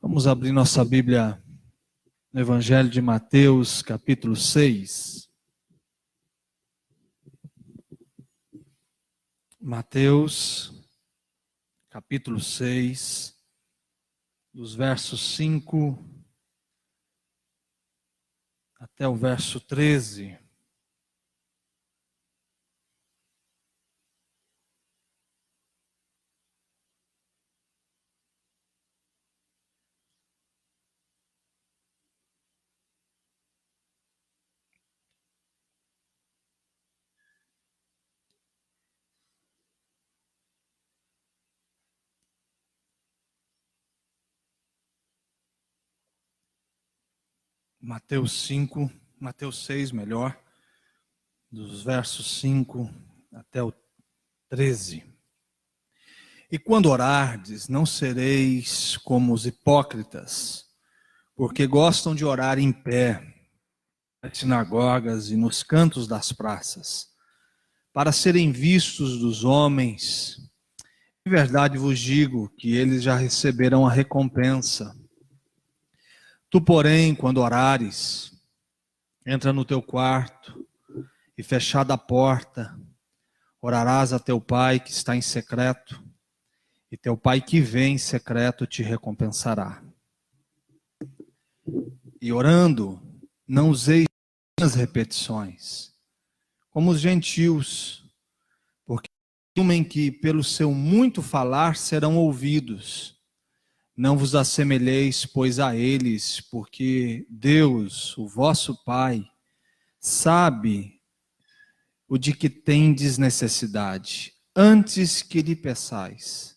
Vamos abrir nossa Bíblia no Evangelho de Mateus, capítulo 6. Mateus, capítulo 6, dos versos 5 até o verso 13. Mateus 6, dos versos 5 até o 13. E quando orardes, não sereis como os hipócritas, porque gostam de orar em pé, nas sinagogas e nos cantos das praças, para serem vistos dos homens. Em verdade vos digo que eles já receberão a recompensa. Tu, porém, quando orares, entra no teu quarto e, fechada a porta, orarás a teu pai que está em secreto, e teu pai que vem em secreto te recompensará. E orando, não useis as repetições, como os gentios, porque assumem que pelo seu muito falar serão ouvidos. Não vos assemelheis, pois, a eles, porque Deus, o vosso Pai, sabe o de que tendes necessidade, antes que lhe peçais.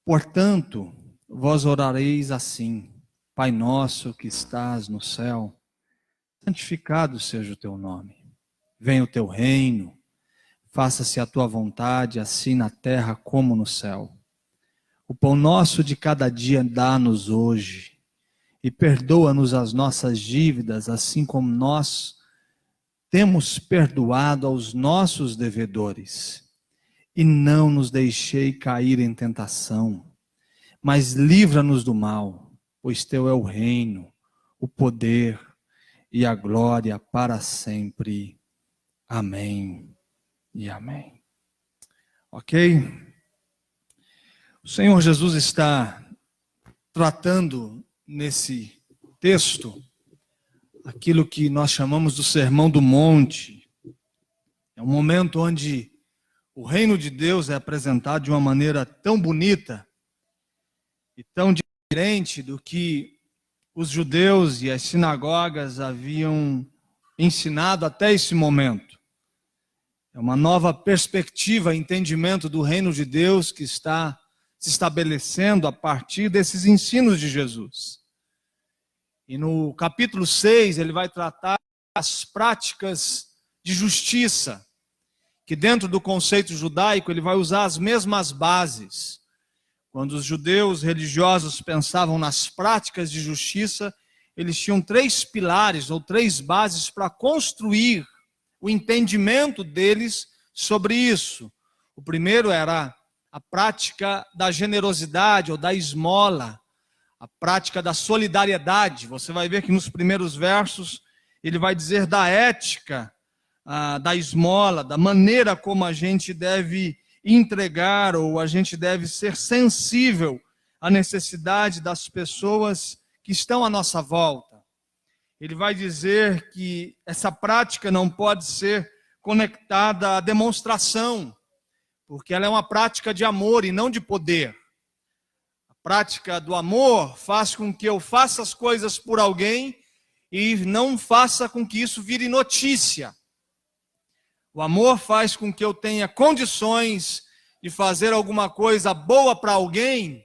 Portanto, vós orareis assim: Pai nosso que estás no céu, santificado seja o teu nome. Venha o teu reino, faça-se a tua vontade, assim na terra como no céu. O pão nosso de cada dia dá-nos hoje, e perdoa-nos as nossas dívidas, assim como nós temos perdoado aos nossos devedores. E não nos deixei cair em tentação, mas livra-nos do mal, pois teu é o reino, o poder e a glória para sempre. Amém e amém. Ok? O Senhor Jesus está tratando nesse texto aquilo que nós chamamos do Sermão do Monte. É um momento onde o reino de Deus é apresentado de uma maneira tão bonita e tão diferente do que os judeus e as sinagogas haviam ensinado até esse momento. É uma nova perspectiva, entendimento do reino de Deus que está se estabelecendo a partir desses ensinos de Jesus. E no capítulo 6, ele vai tratar as práticas de justiça, que dentro do conceito judaico, ele vai usar as mesmas bases. Quando os judeus religiosos pensavam nas práticas de justiça, eles tinham 3 pilares ou 3 bases para construir o entendimento deles sobre isso. O primeiro era a prática da generosidade ou da esmola, a prática da solidariedade. Você vai ver que nos primeiros versos ele vai dizer da ética, da esmola, da maneira como a gente deve entregar ou a gente deve ser sensível à necessidade das pessoas que estão à nossa volta. Ele vai dizer que essa prática não pode ser conectada à demonstração, porque ela é uma prática de amor e não de poder. A prática do amor faz com que eu faça as coisas por alguém e não faça com que isso vire notícia. O amor faz com que eu tenha condições de fazer alguma coisa boa para alguém,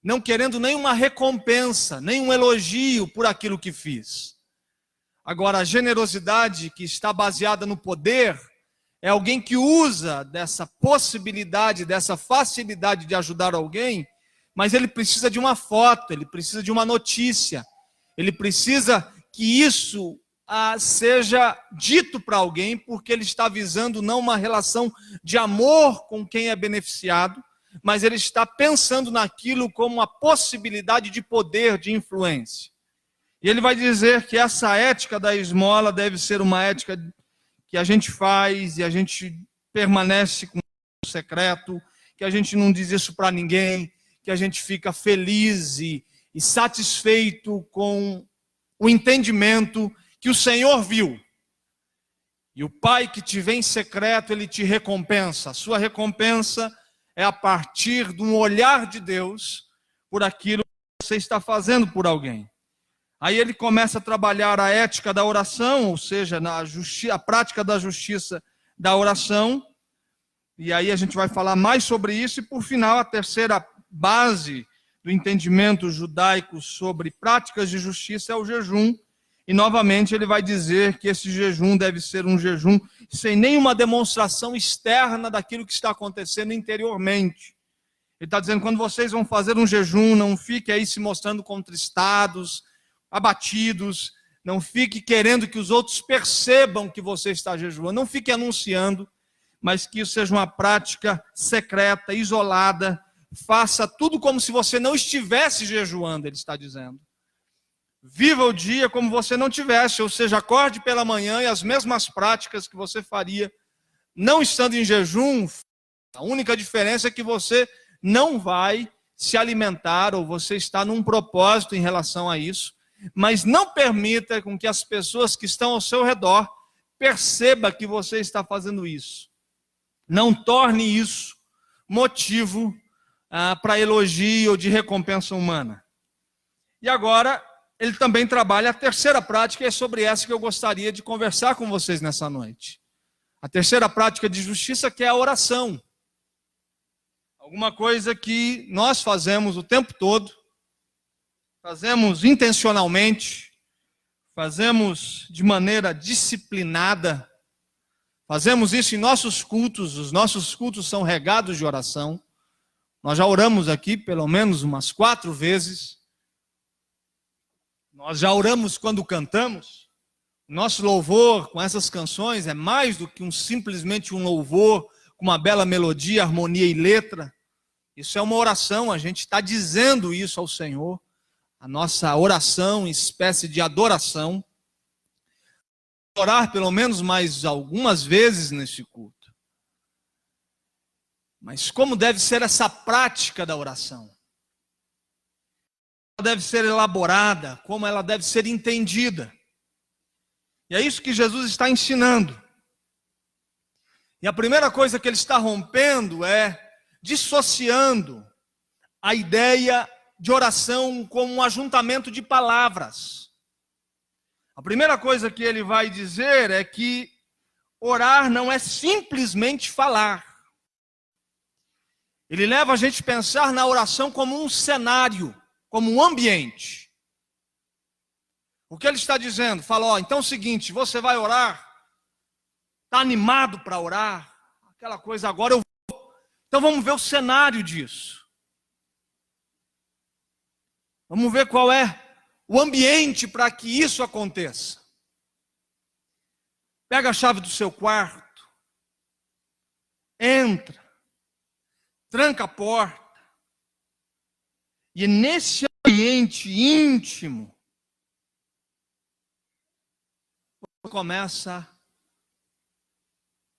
não querendo nenhuma recompensa, nenhum elogio por aquilo que fiz. Agora, a generosidade que está baseada no poder é alguém que usa dessa possibilidade, dessa facilidade de ajudar alguém, mas ele precisa de uma foto, ele precisa de uma notícia, ele precisa que isso seja dito para alguém, porque ele está visando não uma relação de amor com quem é beneficiado, mas ele está pensando naquilo como uma possibilidade de poder, de influência. E ele vai dizer que essa ética da esmola deve ser uma ética que a gente faz e a gente permanece com o secreto, que a gente não diz isso para ninguém, que a gente fica feliz e satisfeito com o entendimento que o Senhor viu. E o Pai que te vê em secreto, Ele te recompensa. A sua recompensa é a partir de um olhar de Deus por aquilo que você está fazendo por alguém. Aí ele começa a trabalhar a ética da oração, ou seja, a prática da justiça da oração. E aí a gente vai falar mais sobre isso. E por final, a terceira base do entendimento judaico sobre práticas de justiça é o jejum. E novamente ele vai dizer que esse jejum deve ser um jejum sem nenhuma demonstração externa daquilo que está acontecendo interiormente. Ele está dizendo, quando vocês vão fazer um jejum, não fique aí se mostrando contristados, abatidos, não fique querendo que os outros percebam que você está jejuando, não fique anunciando, mas que isso seja uma prática secreta, isolada, faça tudo como se você não estivesse jejuando, ele está dizendo. Viva o dia como você não tivesse, ou seja, acorde pela manhã e as mesmas práticas que você faria não estando em jejum. A única diferença é que você não vai se alimentar, ou você está num propósito em relação a isso, mas não permita com que as pessoas que estão ao seu redor percebam que você está fazendo isso. Não torne isso motivo para elogio ou de recompensa humana. E agora, ele também trabalha a terceira prática, e é sobre essa que eu gostaria de conversar com vocês nessa noite. A terceira prática de justiça, que é a oração. Alguma coisa que nós fazemos o tempo todo, fazemos intencionalmente, fazemos de maneira disciplinada, fazemos isso em nossos cultos, os nossos cultos são regados de oração. Nós já oramos aqui pelo menos umas 4 vezes. Nós já oramos quando cantamos. Nosso louvor com essas canções é mais do que simplesmente um louvor com uma bela melodia, harmonia e letra. Isso é uma oração, a gente está dizendo isso ao Senhor. A nossa oração, espécie de adoração. Orar pelo menos mais algumas vezes neste culto. Mas como deve ser essa prática da oração? Ela deve ser elaborada, como ela deve ser entendida. E é isso que Jesus está ensinando. E a primeira coisa que ele está rompendo é dissociando a ideia de oração como um ajuntamento de palavras. A primeira coisa que ele vai dizer é que orar não é simplesmente falar. Ele leva a gente a pensar na oração como um cenário, como um ambiente. O que ele está dizendo? Fala, então é o seguinte, você vai orar, está animado para orar, aquela coisa, agora eu vou. Então vamos ver o cenário disso. Vamos ver qual é o ambiente para que isso aconteça. Pega a chave do seu quarto, entra, tranca a porta, e nesse ambiente íntimo, você começa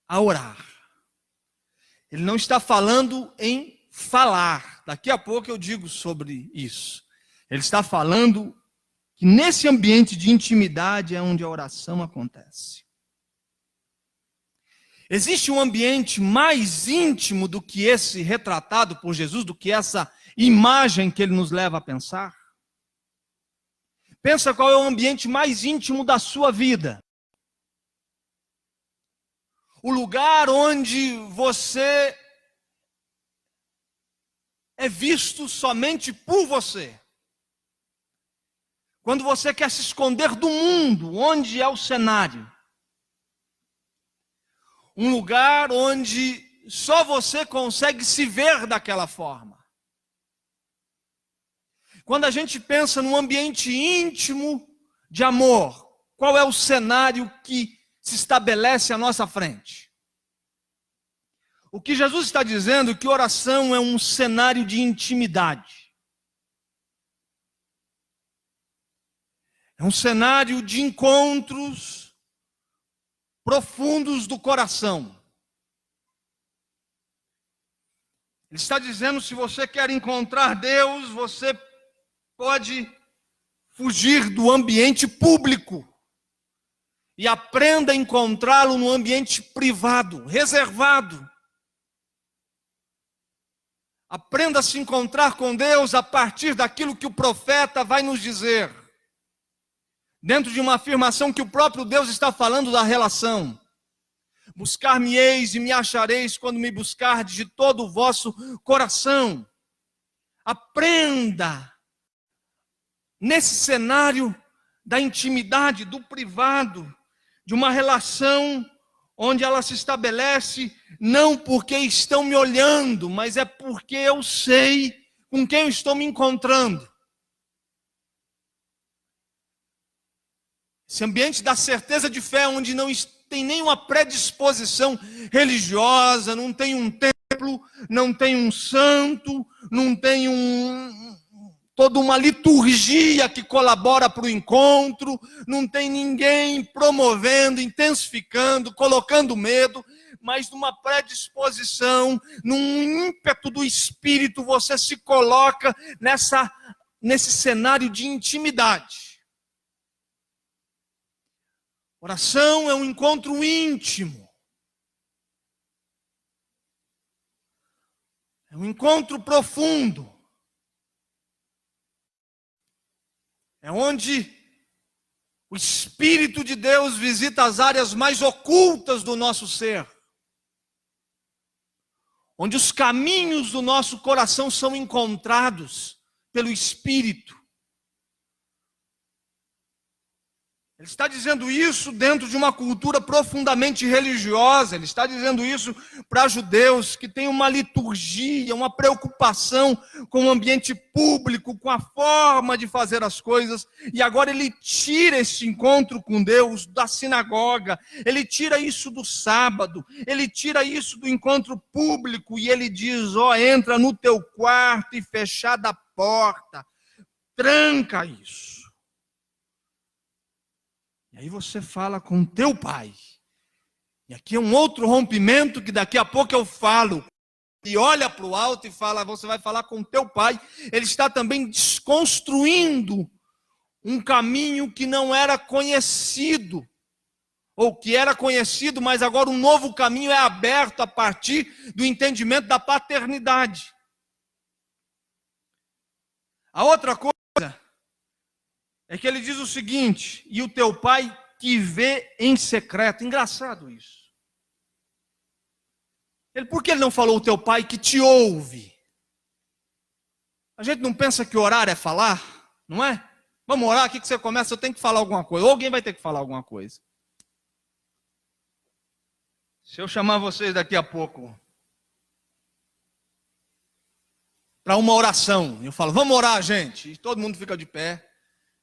a orar. Ele não está falando em falar. Daqui a pouco eu digo sobre isso. Ele está falando que nesse ambiente de intimidade é onde a oração acontece. Existe um ambiente mais íntimo do que esse retratado por Jesus, do que essa imagem que ele nos leva a pensar? Pensa qual é o ambiente mais íntimo da sua vida. O lugar onde você é visto somente por você. Quando você quer se esconder do mundo, onde é o cenário? Um lugar onde só você consegue se ver daquela forma. Quando a gente pensa num ambiente íntimo de amor, qual é o cenário que se estabelece à nossa frente? O que Jesus está dizendo é que oração é um cenário de intimidade. É um cenário de encontros profundos do coração. Ele está dizendo, se você quer encontrar Deus, você pode fugir do ambiente público e aprenda a encontrá-lo no ambiente privado, reservado. Aprenda a se encontrar com Deus a partir daquilo que o profeta vai nos dizer. Dentro de uma afirmação que o próprio Deus está falando da relação. Buscar-me-eis e me achareis quando me buscardes de todo o vosso coração. Aprenda, nesse cenário da intimidade, do privado, de uma relação onde ela se estabelece não porque estão me olhando, mas é porque eu sei com quem eu estou me encontrando. Esse ambiente da certeza de fé, onde não tem nenhuma predisposição religiosa, não tem um templo, não tem um santo, não tem toda uma liturgia que colabora para o encontro, não tem ninguém promovendo, intensificando, colocando medo, mas numa predisposição, num ímpeto do Espírito, você se coloca nesse cenário de intimidade. Oração é um encontro íntimo. É um encontro profundo. É onde o Espírito de Deus visita as áreas mais ocultas do nosso ser. Onde os caminhos do nosso coração são encontrados pelo Espírito. Ele está dizendo isso dentro de uma cultura profundamente religiosa. Ele está dizendo isso para judeus que têm uma liturgia, uma preocupação com o ambiente público, com a forma de fazer as coisas. E agora ele tira esse encontro com Deus da sinagoga. Ele tira isso do sábado. Ele tira isso do encontro público. E ele diz, entra no teu quarto e fechada a porta. Tranca isso. E aí você fala com teu pai. E aqui é um outro rompimento que daqui a pouco eu falo. E olha para o alto e fala, você vai falar com teu pai. Ele está também desconstruindo um caminho que não era conhecido. Ou que era conhecido, mas agora um novo caminho é aberto a partir do entendimento da paternidade. A outra coisa é que ele diz o seguinte, e o teu pai que vê em secreto. Engraçado isso. Por que ele não falou o teu pai que te ouve? A gente não pensa que orar é falar, não é? Vamos orar, aqui que você começa, eu tenho que falar alguma coisa. Ou alguém vai ter que falar alguma coisa. Se eu chamar vocês daqui a pouco para uma oração, eu falo, vamos orar, gente. E todo mundo fica de pé.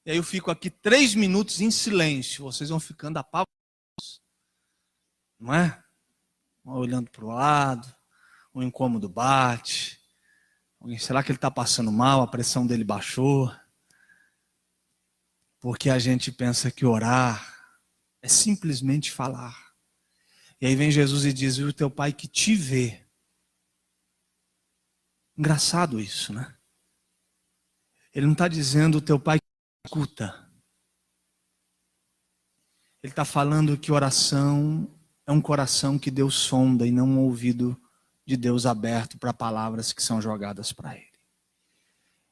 E aí eu fico aqui 3 minutos em silêncio. Vocês vão ficando apavorados. Não é? Olhando para o lado. O incômodo bate. Será que ele está passando mal? A pressão dele baixou? Porque a gente pensa que orar é simplesmente falar. E aí vem Jesus e diz, o teu pai que te vê. Engraçado isso, né? Ele não está dizendo o teu pai escuta. Ele está falando que oração é um coração que Deus sonda e não um ouvido de Deus aberto para palavras que são jogadas para ele.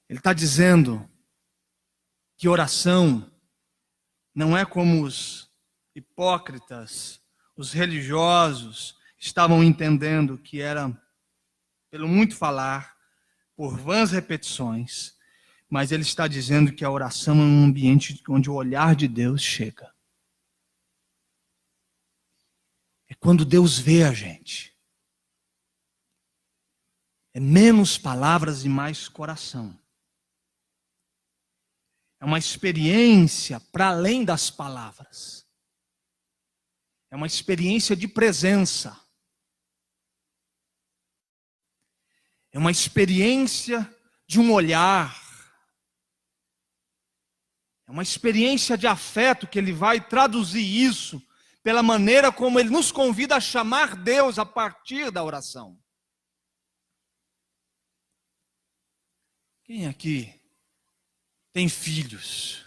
Ele está dizendo que oração não é como os hipócritas, os religiosos estavam entendendo que era pelo muito falar, por vãs repetições. Mas ele está dizendo que a oração é um ambiente onde o olhar de Deus chega. É quando Deus vê a gente. É menos palavras e mais coração. É uma experiência para além das palavras. É uma experiência de presença. É uma experiência de um olhar. É uma experiência de afeto que ele vai traduzir isso pela maneira como ele nos convida a chamar Deus a partir da oração. Quem aqui tem filhos?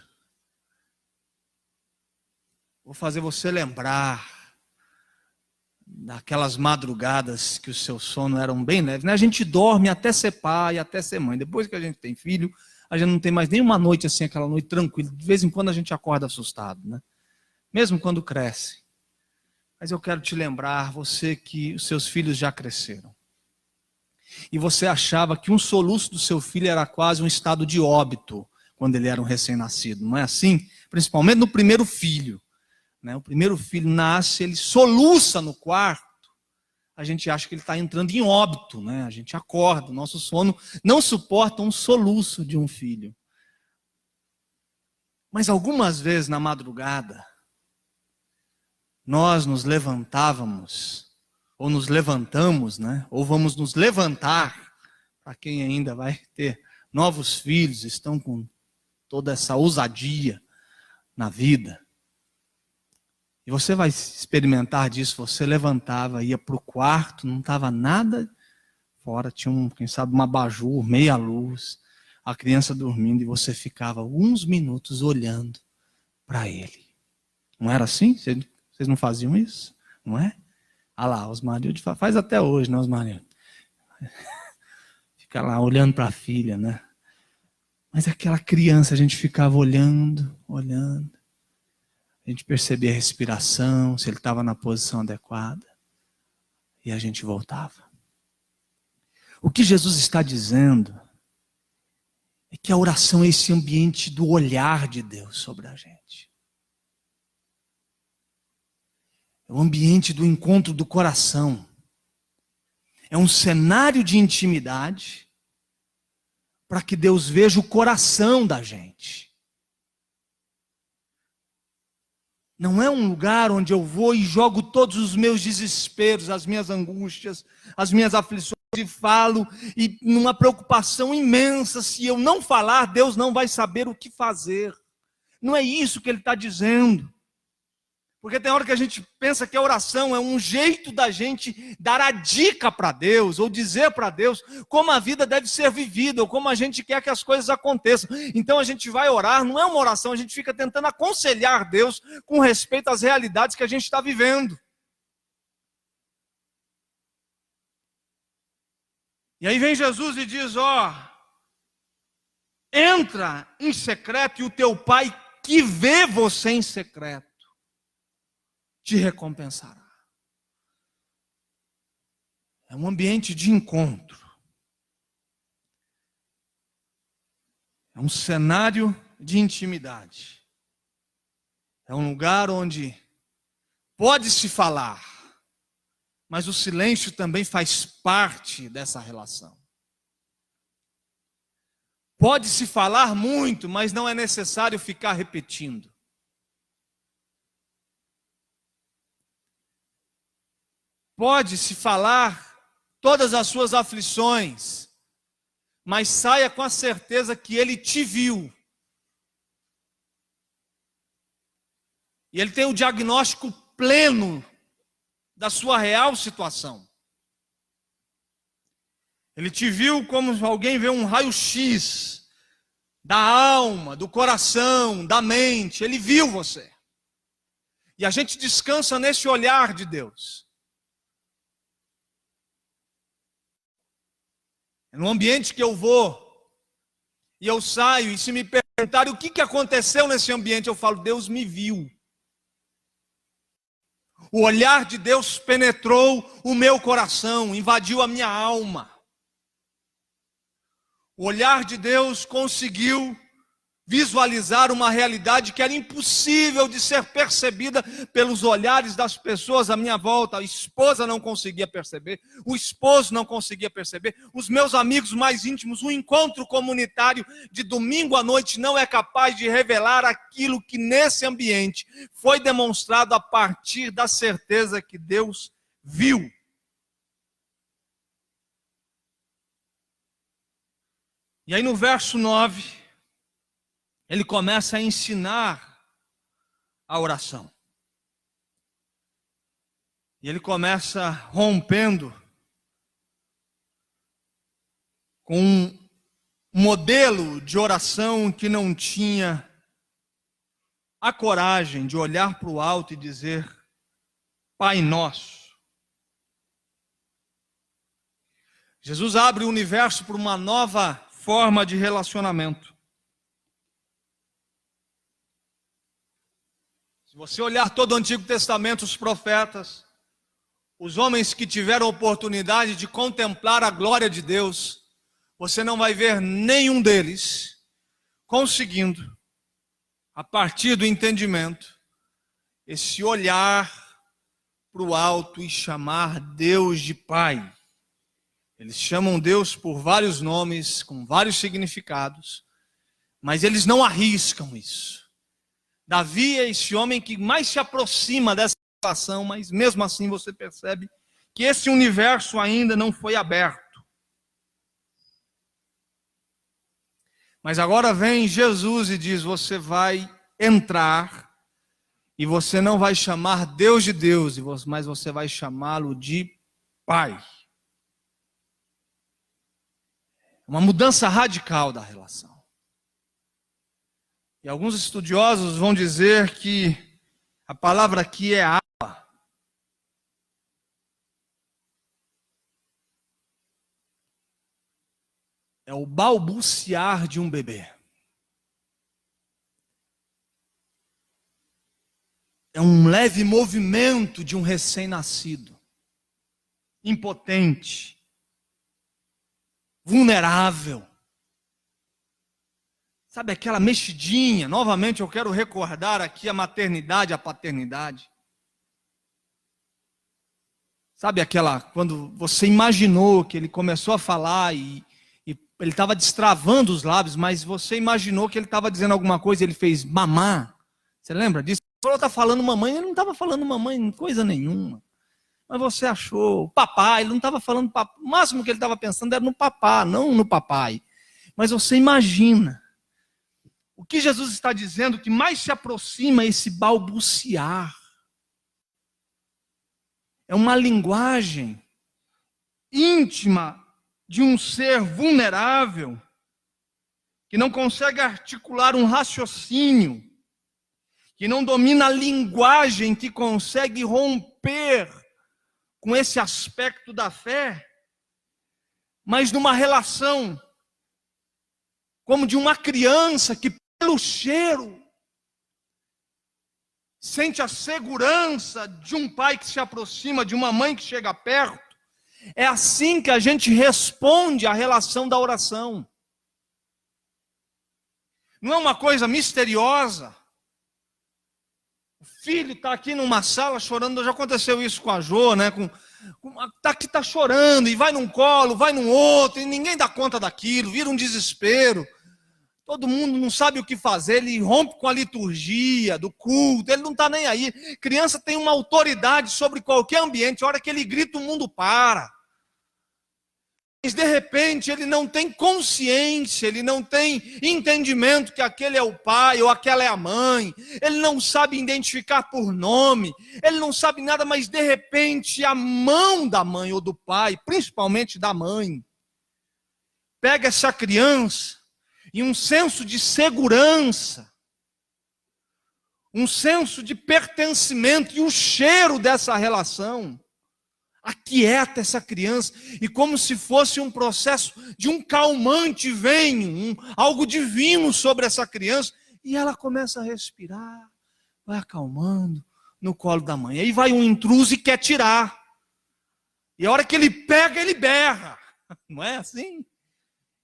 Vou fazer você lembrar daquelas madrugadas que o seu sono eram bem leves, né? A gente dorme até ser pai, até ser mãe. Depois que a gente tem filho, a gente não tem mais nenhuma noite assim, aquela noite tranquila. De vez em quando a gente acorda assustado, né? Mesmo quando cresce. Mas eu quero te lembrar, você, que os seus filhos já cresceram. E você achava que um soluço do seu filho era quase um estado de óbito, quando ele era um recém-nascido. Não é assim? Principalmente no primeiro filho. O primeiro filho nasce, ele soluça no quarto, a gente acha que ele está entrando em óbito, né? A gente acorda, o nosso sono não suporta um soluço de um filho. Mas algumas vezes na madrugada, nós nos levantávamos, ou nos levantamos, né? Ou vamos nos levantar, para quem ainda vai ter novos filhos, estão com toda essa ousadia na vida. E você vai experimentar disso, você levantava, ia para o quarto, não estava nada fora, tinha quem sabe, um abajur, meia luz, a criança dormindo, e você ficava uns minutos olhando para ele. Não era assim? Vocês não faziam isso? Não é? Ah lá, Osmarildo faz até hoje, né, Osmarildo? Fica lá olhando para a filha, né? Mas aquela criança, a gente ficava olhando. A gente percebia a respiração, se ele estava na posição adequada. E a gente voltava. O que Jesus está dizendo é que a oração é esse ambiente do olhar de Deus sobre a gente. É o ambiente do encontro do coração. É um cenário de intimidade para que Deus veja o coração da gente. Não é um lugar onde eu vou e jogo todos os meus desesperos, as minhas angústias, as minhas aflições e falo, e numa preocupação imensa, se eu não falar, Deus não vai saber o que fazer. Não é isso que ele está dizendo. Porque tem hora que a gente pensa que a oração é um jeito da gente dar a dica para Deus, ou dizer para Deus como a vida deve ser vivida, ou como a gente quer que as coisas aconteçam. Então a gente vai orar, não é uma oração, a gente fica tentando aconselhar Deus com respeito às realidades que a gente está vivendo. E aí vem Jesus e diz, entra em secreto e o teu pai que vê você em secreto te recompensará. É um ambiente de encontro. É um cenário de intimidade. É um lugar onde pode-se falar, mas o silêncio também faz parte dessa relação. Pode-se falar muito, mas não é necessário ficar repetindo. Pode-se falar todas as suas aflições, mas saia com a certeza que Ele te viu. E Ele tem o diagnóstico pleno da sua real situação. Ele te viu como alguém vê um raio-x da alma, do coração, da mente. Ele viu você. E a gente descansa nesse olhar de Deus. É no ambiente que eu vou, e eu saio, e se me perguntarem o que aconteceu nesse ambiente, eu falo, Deus me viu. O olhar de Deus penetrou o meu coração, invadiu a minha alma. O olhar de Deus conseguiu visualizar uma realidade que era impossível de ser percebida pelos olhares das pessoas à minha volta. A esposa não conseguia perceber, o esposo não conseguia perceber, os meus amigos mais íntimos. O encontro comunitário de domingo à noite não é capaz de revelar aquilo que nesse ambiente foi demonstrado a partir da certeza que Deus viu. E aí no verso 9, ele começa a ensinar a oração. E ele começa rompendo com um modelo de oração que não tinha a coragem de olhar para o alto e dizer: Pai Nosso. Jesus abre o universo para uma nova forma de relacionamento. Se você olhar todo o Antigo Testamento, os profetas, os homens que tiveram a oportunidade de contemplar a glória de Deus, você não vai ver nenhum deles conseguindo, a partir do entendimento, esse olhar para o alto e chamar Deus de Pai. Eles chamam Deus por vários nomes, com vários significados, mas eles não arriscam isso. Davi é esse homem que mais se aproxima dessa relação, mas mesmo assim você percebe que esse universo ainda não foi aberto. Mas agora vem Jesus e diz: você vai entrar e você não vai chamar Deus de Deus, mas você vai chamá-lo de Pai. Uma mudança radical da relação. E alguns estudiosos vão dizer que a palavra aqui é Abba. É o balbuciar de um bebê. É um leve movimento de um recém-nascido, impotente, vulnerável. Sabe aquela mexidinha? Novamente eu quero recordar aqui a maternidade, a paternidade. Sabe aquela, quando você imaginou que ele começou a falar e ele estava destravando os lábios, mas você imaginou que ele estava dizendo alguma coisa e ele fez mamá. Você lembra disso? Ele falou, está falando mamãe, ele não estava falando mamãe coisa nenhuma. Mas você achou, papai, ele não estava falando papai. O máximo que ele estava pensando era no papá, não no papai. Mas você imagina. O que Jesus está dizendo que mais se aproxima esse balbuciar. É uma linguagem íntima de um ser vulnerável que não consegue articular um raciocínio, que não domina a linguagem, que consegue romper com esse aspecto da fé, mas numa relação como de uma criança que pelo cheiro sente a segurança de um pai que se aproxima, de uma mãe que chega perto. É assim que a gente responde à relação da oração. Não é uma coisa misteriosa. O filho está aqui numa sala chorando, já aconteceu isso com a Jo, né? Está aqui, está chorando, e vai num colo, vai num outro, e ninguém dá conta daquilo, vira um desespero. Todo mundo não sabe o que fazer, ele rompe com a liturgia do culto, ele não está nem aí. Criança tem uma autoridade sobre qualquer ambiente, a hora que ele grita o mundo para. Mas de repente ele não tem consciência, ele não tem entendimento que aquele é o pai ou aquela é a mãe, ele não sabe identificar por nome, ele não sabe nada, mas de repente a mão da mãe ou do pai, principalmente da mãe, pega essa criança e um senso de segurança, um senso de pertencimento e o cheiro dessa relação aquieta essa criança, e como se fosse um processo de um calmante vem, algo divino sobre essa criança, e ela começa a respirar, vai acalmando no colo da mãe. Aí vai um intruso e quer tirar, e a hora que ele pega, ele berra, não é assim?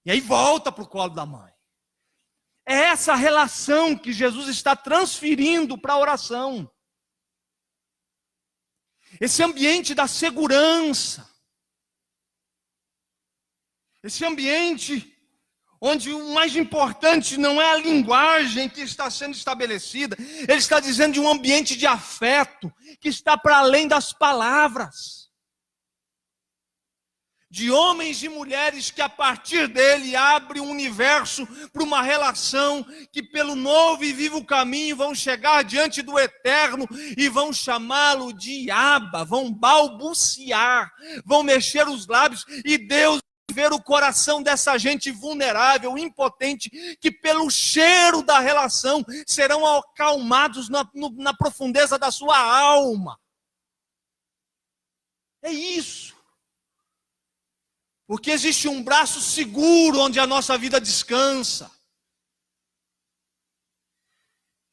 E aí volta para o colo da mãe. É essa relação que Jesus está transferindo para a oração. Esse ambiente da segurança, esse ambiente onde o mais importante não é a linguagem que está sendo estabelecida, ele está dizendo de um ambiente de afeto que está para além das palavras, de homens e mulheres que a partir dele abre um universo para uma relação que pelo novo e vivo caminho vão chegar diante do Eterno e vão chamá-lo de Abba, vão balbuciar, vão mexer os lábios e Deus ver o coração dessa gente vulnerável, impotente, que pelo cheiro da relação serão acalmados na profundeza da sua alma. É isso. Porque existe um braço seguro onde a nossa vida descansa.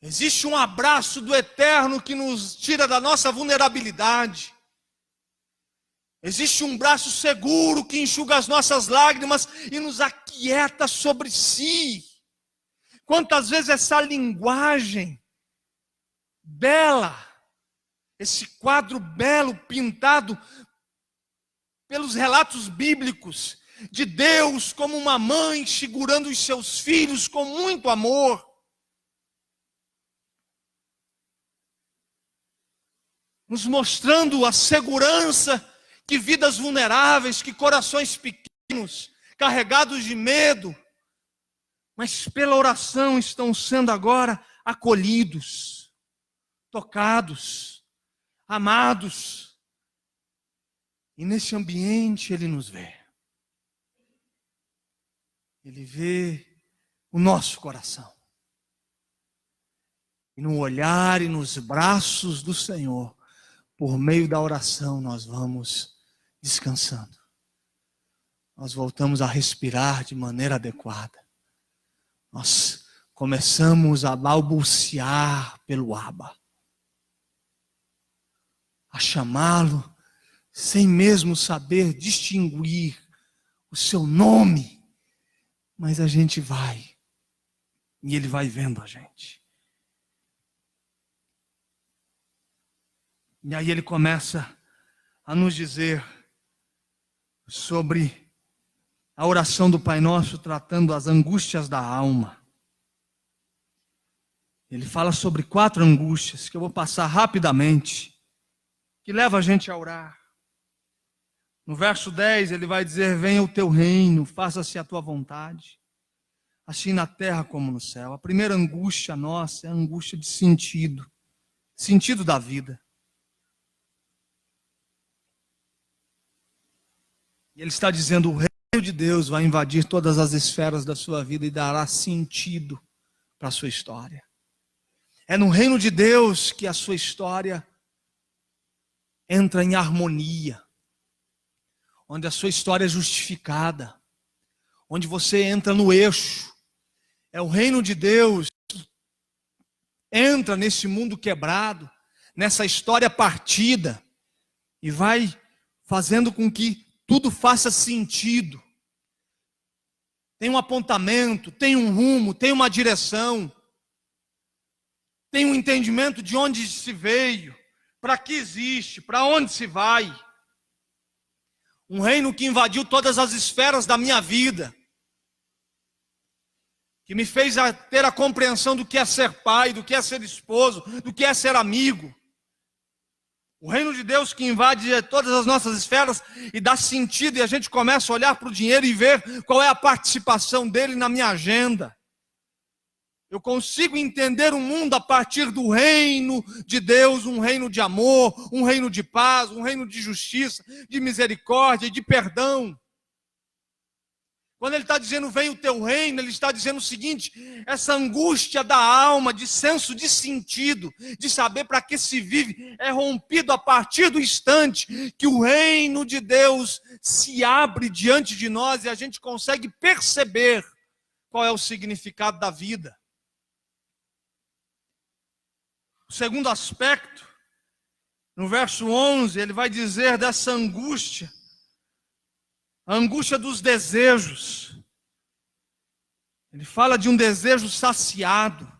Existe um abraço do Eterno que nos tira da nossa vulnerabilidade. Existe um braço seguro que enxuga as nossas lágrimas e nos aquieta sobre si. Quantas vezes essa linguagem bela, esse quadro belo pintado pelos relatos bíblicos de Deus como uma mãe segurando os seus filhos com muito amor, nos mostrando a segurança que vidas vulneráveis, que corações pequenos, carregados de medo, mas pela oração estão sendo agora acolhidos, tocados, amados. E nesse ambiente ele nos vê. Ele vê o nosso coração. E no olhar e nos braços do Senhor, por meio da oração, nós vamos descansando. Nós voltamos a respirar de maneira adequada. Nós começamos a balbuciar pelo Abba, a chamá-lo sem mesmo saber distinguir o seu nome. Mas a gente vai, e ele vai vendo a gente. E aí ele começa a nos dizer sobre a oração do Pai Nosso, tratando as angústias da alma. Ele fala sobre 4 angústias, que eu vou passar rapidamente, que leva a gente a orar. No verso 10 ele vai dizer: venha o teu reino, faça-se a tua vontade, assim na terra como no céu. A primeira angústia nossa é a angústia de sentido da vida. E ele está dizendo: o reino de Deus vai invadir todas as esferas da sua vida e dará sentido para a sua história. É no reino de Deus que a sua história entra em harmonia, onde a sua história é justificada, onde você entra no eixo. É o reino de Deus que entra nesse mundo quebrado, nessa história partida, e vai fazendo com que tudo faça sentido. Tem um apontamento, tem um rumo, tem uma direção, tem um entendimento de onde se veio, para que existe, para onde se vai. Um reino que invadiu todas as esferas da minha vida, que me fez ter a compreensão do que é ser pai, do que é ser esposo, do que é ser amigo. O reino de Deus que invade todas as nossas esferas e dá sentido, e a gente começa a olhar para o dinheiro e ver qual é a participação dele na minha agenda. Eu consigo entender o mundo a partir do reino de Deus, um reino de amor, um reino de paz, um reino de justiça, de misericórdia e de perdão. Quando ele está dizendo vem o teu reino, ele está dizendo o seguinte: essa angústia da alma, de senso de sentido, de saber para que se vive, é rompido a partir do instante que o reino de Deus se abre diante de nós e a gente consegue perceber qual é o significado da vida. O segundo aspecto, no verso 11, ele vai dizer dessa angústia, a angústia dos desejos. Ele fala de um desejo saciado,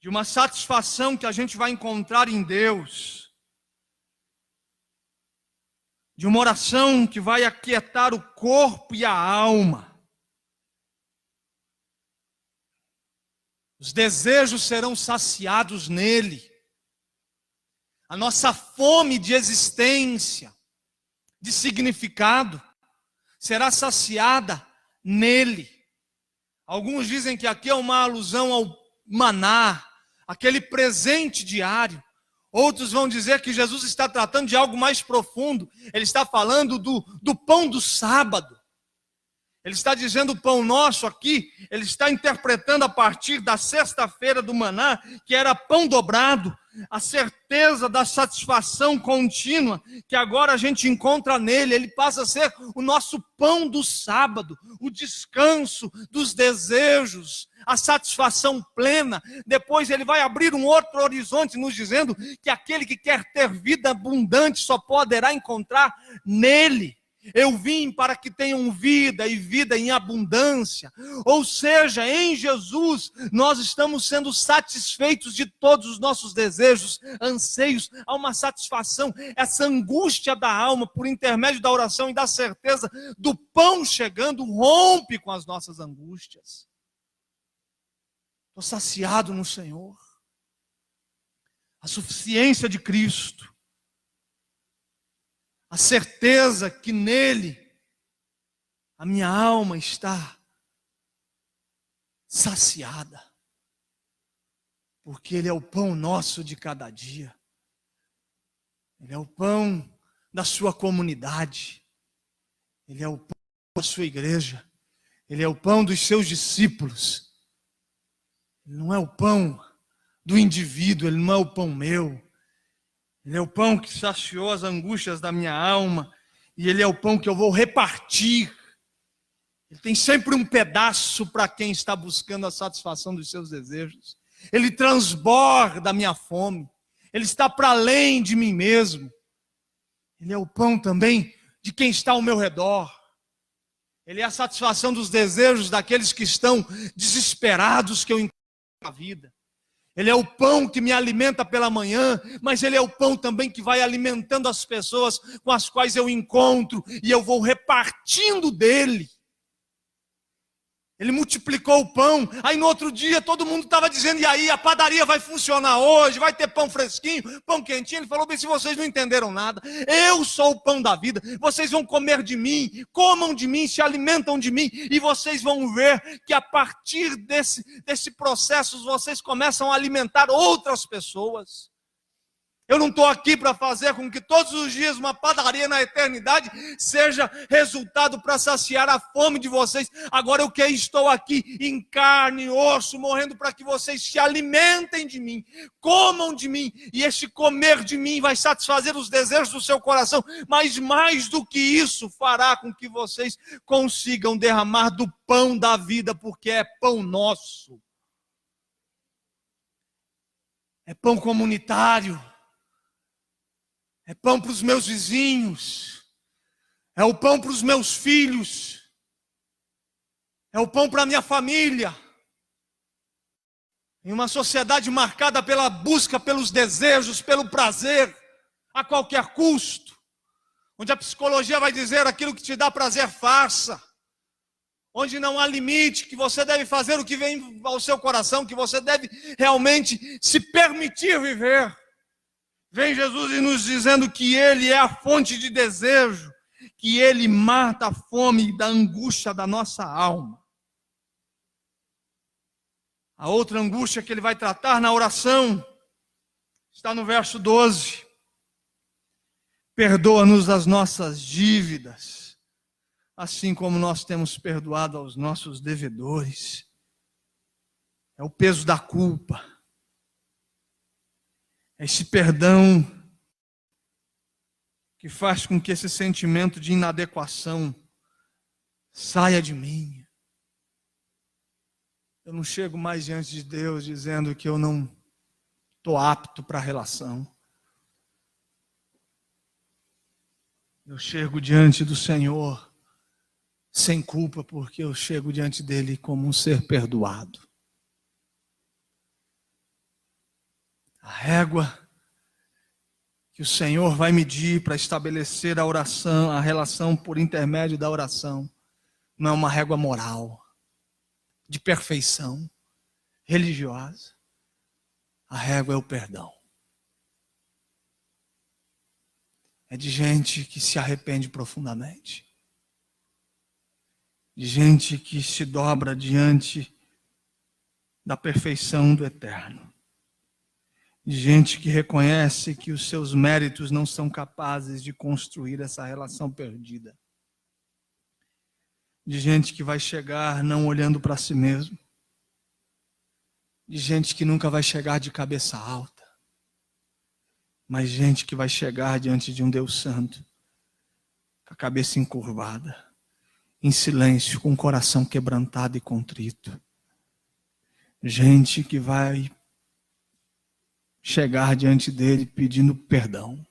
de uma satisfação que a gente vai encontrar em Deus, de uma oração que vai aquietar o corpo e a alma. Os desejos serão saciados nele. A nossa fome de existência, de significado, será saciada nele. Alguns dizem que aqui é uma alusão ao maná, aquele presente diário. Outros vão dizer que Jesus está tratando de algo mais profundo. Ele está falando do pão do sábado. Ele está dizendo o pão nosso aqui, ele está interpretando a partir da sexta-feira do maná, que era pão dobrado, a certeza da satisfação contínua, que agora a gente encontra nele. Ele passa a ser o nosso pão do sábado, o descanso dos desejos, a satisfação plena. Depois ele vai abrir um outro horizonte, nos dizendo que aquele que quer ter vida abundante só poderá encontrar nele. Eu vim para que tenham vida e vida em abundância. Ou seja, em Jesus nós estamos sendo satisfeitos de todos os nossos desejos, anseios. Há uma satisfação, essa angústia da alma por intermédio da oração e da certeza do pão chegando rompe com as nossas angústias. Estou saciado no Senhor. A suficiência de Cristo. A certeza que nele a minha alma está saciada. Porque ele é o pão nosso de cada dia. Ele é o pão da sua comunidade. Ele é o pão da sua igreja. Ele é o pão dos seus discípulos. Ele não é o pão do indivíduo, ele não é o pão meu. Ele é o pão que saciou as angústias da minha alma. E ele é o pão que eu vou repartir. Ele tem sempre um pedaço para quem está buscando a satisfação dos seus desejos. Ele transborda a minha fome. Ele está para além de mim mesmo. Ele é o pão também de quem está ao meu redor. Ele é a satisfação dos desejos daqueles que estão desesperados que eu encontro na vida. Ele é o pão que me alimenta pela manhã, mas ele é o pão também que vai alimentando as pessoas com as quais eu encontro, e eu vou repartindo dele. Ele multiplicou o pão, aí no outro dia todo mundo estava dizendo, e aí a padaria vai funcionar hoje, vai ter pão fresquinho, pão quentinho. Ele falou, bem, se vocês não entenderam nada, eu sou o pão da vida, vocês vão comer de mim, comam de mim, se alimentam de mim, e vocês vão ver que a partir desse processo, vocês começam a alimentar outras pessoas. Eu não estou aqui para fazer com que todos os dias uma padaria na eternidade seja resultado para saciar a fome de vocês. Agora eu que estou aqui em carne e osso, morrendo para que vocês se alimentem de mim, comam de mim, e este comer de mim vai satisfazer os desejos do seu coração, mas mais do que isso fará com que vocês consigam derramar do pão da vida, porque é pão nosso. É pão comunitário. É pão para os meus vizinhos, é o pão para os meus filhos, é o pão para a minha família. Em uma sociedade marcada pela busca, pelos desejos, pelo prazer, a qualquer custo, onde a psicologia vai dizer aquilo que te dá prazer, faça, onde não há limite, que você deve fazer o que vem ao seu coração, que você deve realmente se permitir viver. Vem Jesus e nos dizendo que ele é a fonte de desejo, que ele mata a fome da angústia da nossa alma. A outra angústia que ele vai tratar na oração está no verso 12. Perdoa-nos as nossas dívidas, assim como nós temos perdoado aos nossos devedores. É o peso da culpa. Esse perdão que faz com que esse sentimento de inadequação saia de mim. Eu não chego mais diante de Deus dizendo que eu não estou apto para a relação. Eu chego diante do Senhor sem culpa, porque eu chego diante dele como um ser perdoado. A régua que o Senhor vai medir para estabelecer a oração, a relação por intermédio da oração, não é uma régua moral, de perfeição, religiosa. A régua é o perdão. é de gente que se arrepende profundamente. De gente que se dobra diante da perfeição do Eterno. De gente que reconhece que os seus méritos não são capazes de construir essa relação perdida. De gente que vai chegar não olhando para si mesmo. De gente que nunca vai chegar de cabeça alta. Mas gente que vai chegar diante de um Deus Santo, com a cabeça encurvada, em silêncio, com o coração quebrantado e contrito. Gente que vai chegar diante dele pedindo perdão,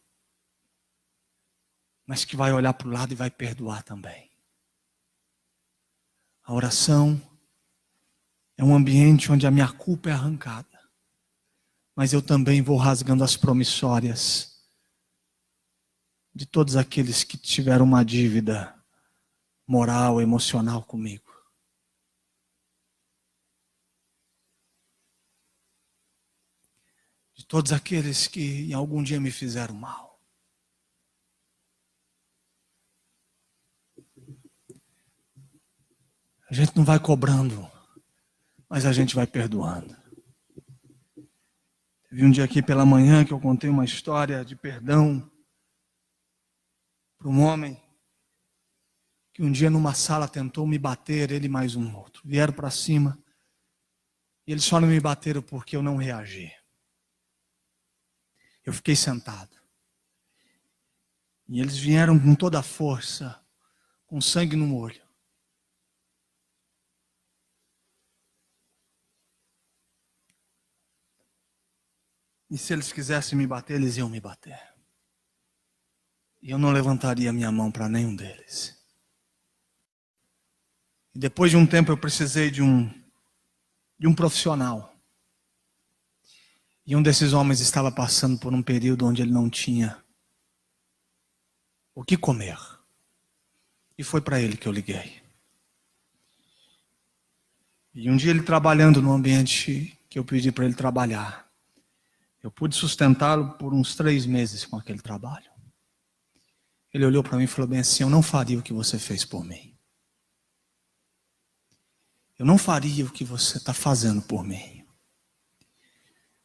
mas que vai olhar para o lado e vai perdoar também. A oração é um ambiente onde a minha culpa é arrancada, mas eu também vou rasgando as promissórias de todos aqueles que tiveram uma dívida moral, emocional comigo. De todos aqueles que em algum dia me fizeram mal. A gente não vai cobrando, mas a gente vai perdoando. Teve um dia aqui pela manhã que eu contei uma história de perdão para um homem que um dia numa sala tentou me bater, ele e mais um outro. Vieram para cima e eles só não me bateram porque eu não reagi. Eu fiquei sentado. E eles vieram com toda a força, com sangue no olho. E se eles quisessem me bater, eles iam me bater. E eu não levantaria minha mão para nenhum deles. E depois de um tempo eu precisei de um profissional. E um desses homens estava passando por um período onde ele não tinha o que comer. E foi para ele que eu liguei. E um dia ele trabalhando no ambiente que eu pedi para ele trabalhar, eu pude sustentá-lo por uns 3 meses com aquele trabalho. Ele olhou para mim e falou bem assim: eu não faria o que você fez por mim. Eu não faria o que você está fazendo por mim.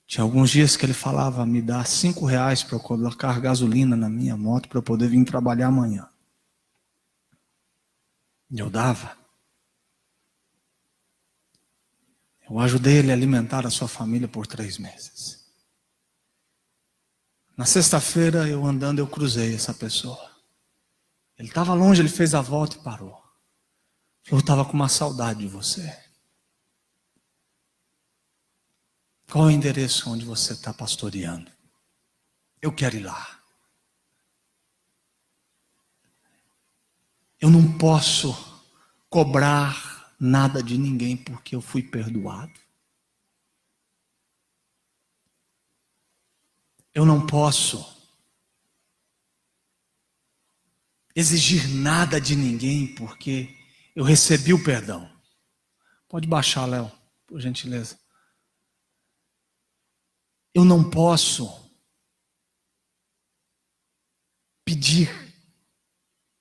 Tinha alguns dias que ele falava: me dá R$5 para eu colocar gasolina na minha moto para eu poder vir trabalhar amanhã. E eu dava. Eu ajudei ele a alimentar a sua família por 3 meses. Na sexta-feira, eu andando, eu cruzei essa pessoa. Ele estava longe, ele fez a volta e parou. Falou: eu estava com uma saudade de você. Qual é o endereço onde você está pastoreando? Eu quero ir lá. Eu não posso cobrar nada de ninguém porque eu fui perdoado. Eu não posso exigir nada de ninguém porque eu recebi o perdão. Pode baixar, Léo, por gentileza. Eu não posso pedir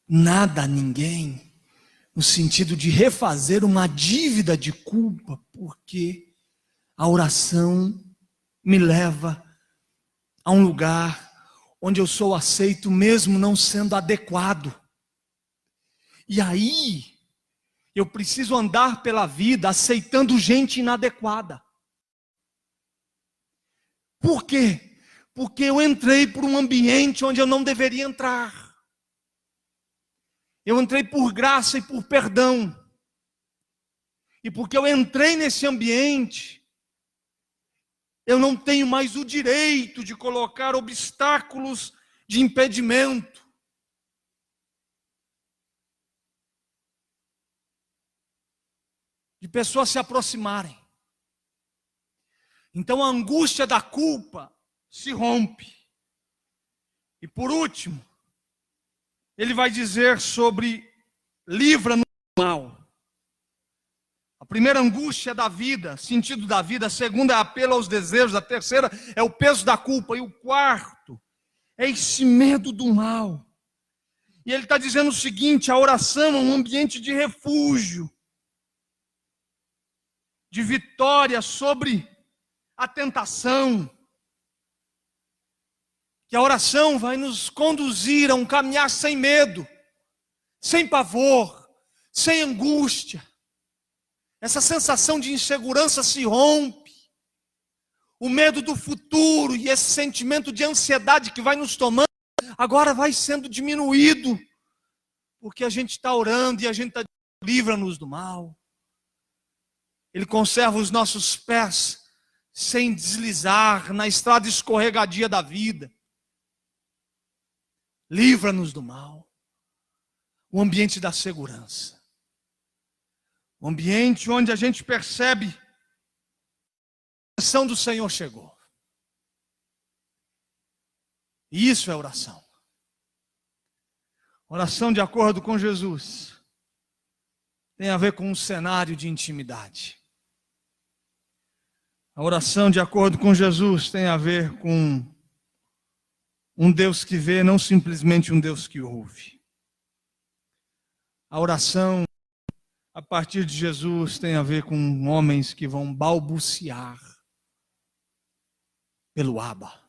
nada a ninguém no sentido de refazer uma dívida de culpa, porque a oração me leva a um lugar onde eu sou aceito mesmo não sendo adequado. E aí eu preciso andar pela vida aceitando gente inadequada. Por quê? Porque eu entrei por um ambiente onde eu não deveria entrar. Eu entrei por graça e por perdão. E porque eu entrei nesse ambiente, eu não tenho mais o direito de colocar obstáculos de impedimento. De pessoas se aproximarem. Então a angústia da culpa se rompe. E por último, ele vai dizer sobre livra-nos do mal. A primeira angústia é da vida, sentido da vida. A segunda é apelo aos desejos. A terceira é o peso da culpa. E o quarto É esse medo do mal. E ele está dizendo o seguinte: a oração é um ambiente de refúgio, de vitória sobre a tentação. Que a oração vai nos conduzir a um caminhar sem medo, sem pavor, sem angústia. Essa sensação de insegurança se rompe. O medo do futuro e esse sentimento de ansiedade que vai nos tomando, agora vai sendo diminuído. Porque a gente está orando e a gente está dizendo: livra-nos do mal. Ele conserva os nossos pés sem deslizar na estrada escorregadia da vida. Livra-nos do mal. O ambiente da segurança. O ambiente onde a gente percebe que a ação do Senhor chegou. E isso é oração. Oração de acordo com Jesus tem a ver com um cenário de intimidade. A oração de acordo com Jesus tem a ver com um Deus que vê, não simplesmente um Deus que ouve. A oração a partir de Jesus tem a ver com homens que vão balbuciar pelo Abba.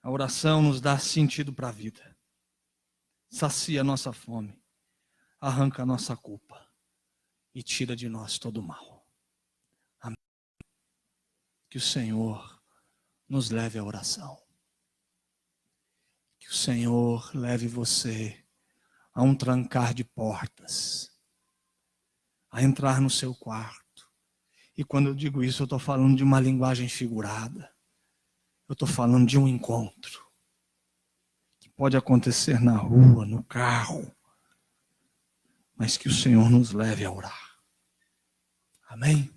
A oração nos dá sentido para a vida. Sacia a nossa fome, arranca a nossa culpa e tira de nós todo o mal. Amém. Que o Senhor nos leve à oração. Que o Senhor leve você a um trancar de portas, a entrar no seu quarto. E quando eu digo isso, eu estou falando de uma linguagem figurada. Eu estou falando de um encontro que pode acontecer na rua, no carro, mas que o Senhor nos leve a orar. Amém?